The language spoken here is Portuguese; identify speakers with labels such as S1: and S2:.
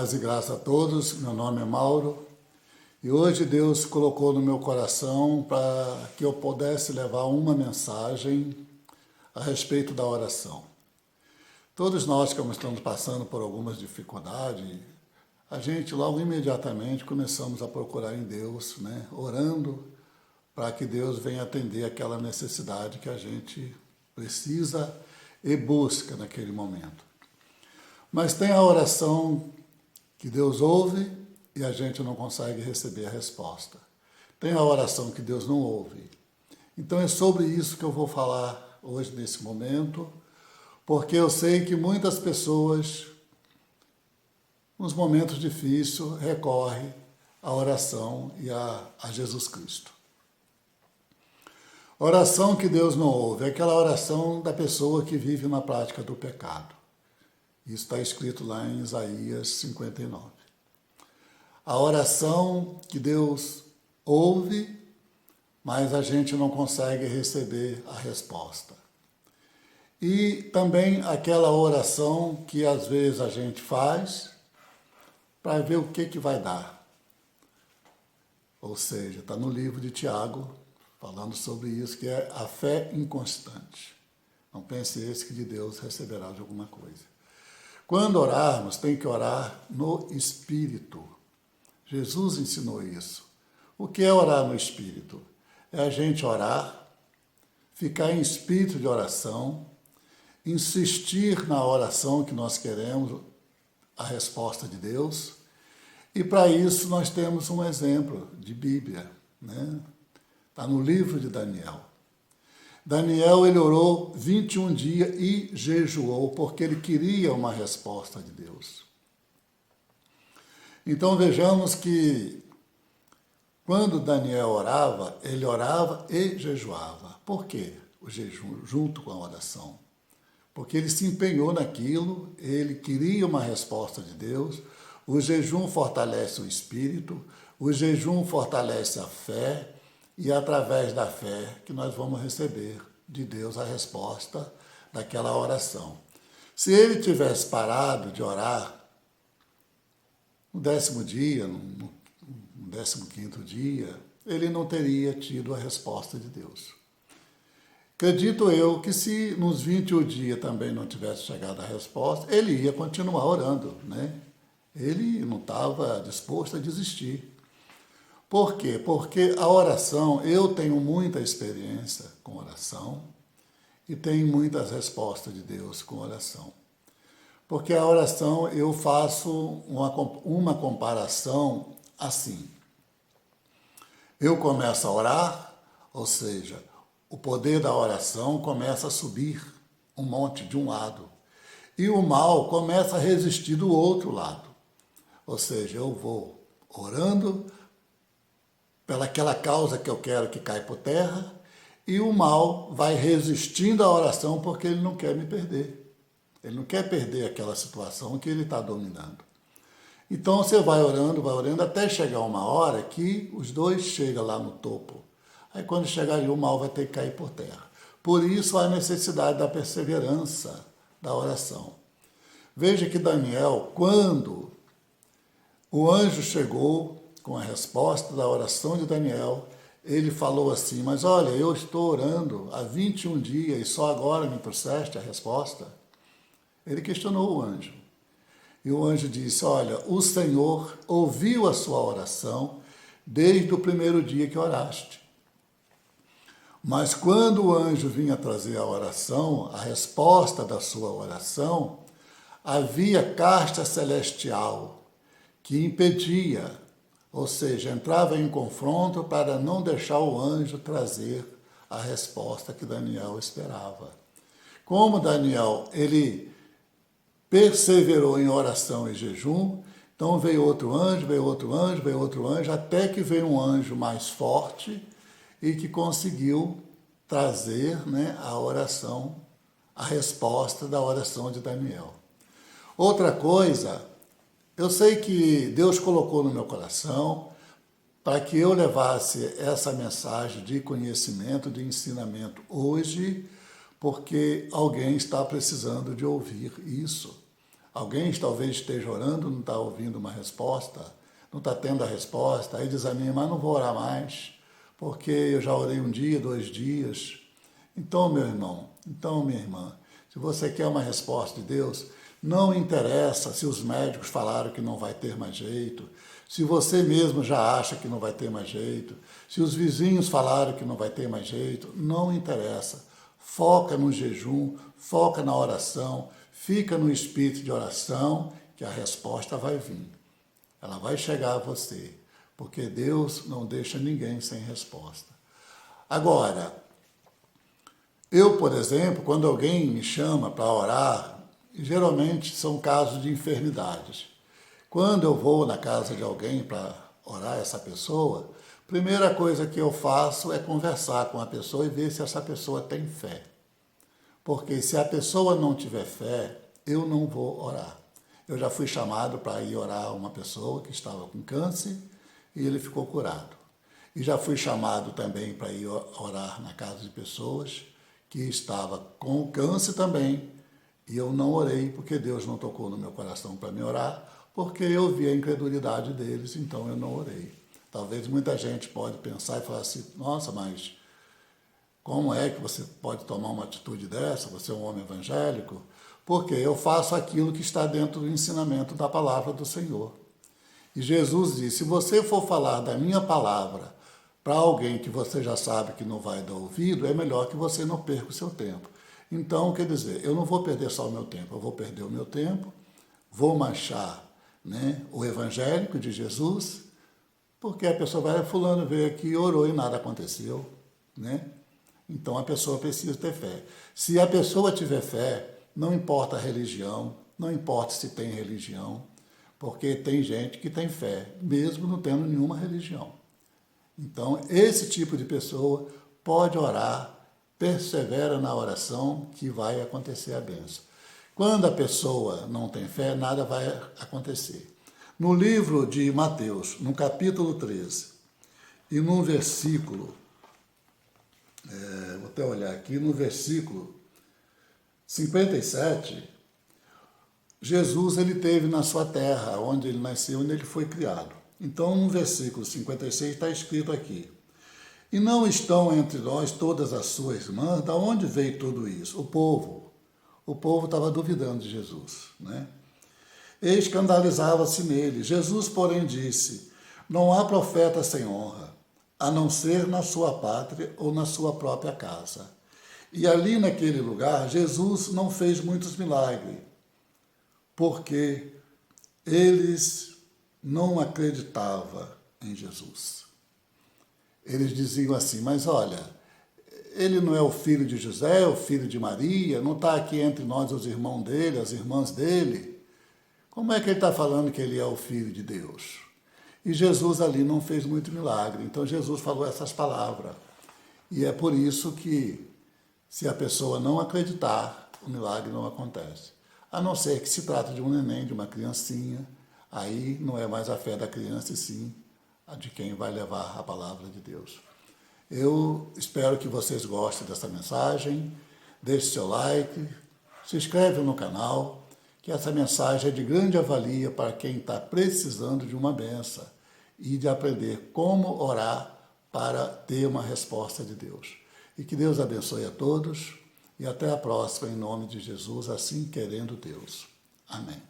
S1: Paz e graça a todos, meu nome é Mauro e hoje Deus colocou no meu coração para que eu pudesse levar uma mensagem a respeito da oração. Todos nós que estamos passando por algumas dificuldades, a gente logo imediatamente começamos a procurar em Deus, orando para que Deus venha atender aquela necessidade que a gente precisa e busca naquele momento. Mas tem a oração que Deus ouve e a gente não consegue receber a resposta. Tem a oração que Deus não ouve. Então é sobre isso que eu vou falar hoje nesse momento, porque eu sei que muitas pessoas, nos momentos difíceis, recorrem à oração e a Jesus Cristo. Oração que Deus não ouve, é aquela oração da pessoa que vive na prática do pecado. Isso está escrito lá em Isaías 59. A oração que Deus ouve, mas a gente não consegue receber a resposta. E também aquela oração que às vezes a gente faz para ver o que vai dar. Ou seja, está no livro de Tiago, falando sobre isso, que é a fé inconstante. Não pense esse que de Deus receberá de alguma coisa. Quando orarmos, tem que orar no Espírito. Jesus ensinou isso. O que é orar no Espírito? É a gente orar, ficar em espírito de oração, insistir na oração que nós queremos, a resposta de Deus. E para isso nós temos um exemplo de Bíblia, Está no livro de Daniel. Daniel, ele orou 21 dias e jejuou, porque ele queria uma resposta de Deus. Então vejamos que quando Daniel orava, ele orava e jejuava. Por quê? O jejum junto com a oração. Porque ele se empenhou naquilo, ele queria uma resposta de Deus. O jejum fortalece o espírito, o jejum fortalece a fé, e é através da fé que nós vamos receber de Deus a resposta daquela oração. Se ele tivesse parado de orar no 10º dia, no 15º dia, ele não teria tido a resposta de Deus. Acredito eu que se nos 21 dias também não tivesse chegado a resposta, ele ia continuar orando, Ele não estava disposto a desistir. Por quê? Porque a oração, eu tenho muita experiência com oração e tenho muitas respostas de Deus com oração. Porque a oração eu faço uma comparação assim. Eu começo a orar, ou seja, o poder da oração começa a subir um monte de um lado. E o mal começa a resistir do outro lado. Ou seja, eu vou orando pelaquela causa que eu quero que caia por terra, e o mal vai resistindo à oração porque ele não quer me perder. Ele não quer perder aquela situação que ele está dominando. Então você vai orando, até chegar uma hora que os dois chegam lá no topo. Aí quando chegar aí, o mal vai ter que cair por terra. Por isso a necessidade da perseverança da oração. Veja que Daniel, quando o anjo chegou com a resposta da oração de Daniel, ele falou assim, mas olha, eu estou orando há 21 dias e só agora me trouxeste a resposta. Ele questionou o anjo. E o anjo disse, olha, o Senhor ouviu a sua oração desde o primeiro dia que oraste. Mas quando o anjo vinha trazer a oração, a resposta da sua oração, havia casta celestial que impedia, ou seja, entrava em confronto para não deixar o anjo trazer a resposta que Daniel esperava. Como Daniel, ele perseverou em oração e jejum, então veio outro anjo, até que veio um anjo mais forte e que conseguiu trazer a oração, a resposta da oração de Daniel. Outra coisa, eu sei que Deus colocou no meu coração para que eu levasse essa mensagem de conhecimento, de ensinamento hoje, porque alguém está precisando de ouvir isso. Alguém talvez esteja orando, não está ouvindo uma resposta, não está tendo a resposta, aí desanima, não vou orar mais, porque eu já orei um dia, 2 dias. Então, meu irmão, então, minha irmã, se você quer uma resposta de Deus, não interessa se os médicos falaram que não vai ter mais jeito, se você mesmo já acha que não vai ter mais jeito, se os vizinhos falaram que não vai ter mais jeito, não interessa. Foca no jejum, foca na oração, fica no espírito de oração, que a resposta vai vir. Ela vai chegar a você, porque Deus não deixa ninguém sem resposta. Agora, eu, por exemplo, quando alguém me chama para orar, geralmente são casos de enfermidades. Quando eu vou na casa de alguém para orar essa pessoa, a primeira coisa que eu faço é conversar com a pessoa e ver se essa pessoa tem fé. Porque se a pessoa não tiver fé, eu não vou orar. Eu já fui chamado para ir orar uma pessoa que estava com câncer e ele ficou curado. E já fui chamado também para ir orar na casa de pessoas que estava com câncer também. E eu não orei porque Deus não tocou no meu coração para me orar, porque eu vi a incredulidade deles, então eu não orei. Talvez muita gente pode pensar e falar assim, nossa, mas como é que você pode tomar uma atitude dessa? Você é um homem evangélico? Porque eu faço aquilo que está dentro do ensinamento da palavra do Senhor. E Jesus disse, se você for falar da minha palavra para alguém que você já sabe que não vai dar ouvido, é melhor que você não perca o seu tempo. Então, quer dizer, eu não vou perder só o meu tempo, eu vou perder o meu tempo, vou manchar, né, o evangélico de Jesus, porque a pessoa vai, fulano veio aqui, orou e nada aconteceu, né? Então a pessoa precisa ter fé. Se a pessoa tiver fé, não importa a religião, não importa se tem religião, porque tem gente que tem fé, mesmo não tendo nenhuma religião. Então, esse tipo de pessoa pode orar, persevera na oração, que vai acontecer a bênção. Quando a pessoa não tem fé, nada vai acontecer. No livro de Mateus, no capítulo 13, e no versículo, vou até olhar aqui, no versículo 57, Jesus ele teve na sua terra, onde ele nasceu, onde ele foi criado. Então, no versículo 56 está escrito aqui, e não estão entre nós todas as suas irmãs? Da onde veio tudo isso? O povo estava duvidando de Jesus, né? E escandalizava-se nele. Jesus, porém, disse, não há profeta sem honra, a não ser na sua pátria ou na sua própria casa. E ali naquele lugar, Jesus não fez muitos milagres, porque eles não acreditavam em Jesus. Eles diziam assim, mas olha, ele não é o filho de José, o filho de Maria, não está aqui entre nós os irmãos dele, as irmãs dele? Como é que ele está falando que ele é o filho de Deus? E Jesus ali não fez muito milagre, então Jesus falou essas palavras. E é por isso que, se a pessoa não acreditar, o milagre não acontece. A não ser que se trata de um neném, de uma criancinha, aí não é mais a fé da criança, e sim a de quem vai levar a palavra de Deus. Eu espero que vocês gostem dessa mensagem, deixe seu like, se inscreve no canal, que essa mensagem é de grande avalia para quem está precisando de uma benção e de aprender como orar para ter uma resposta de Deus. E que Deus abençoe a todos e até a próxima, em nome de Jesus, assim querendo Deus. Amém.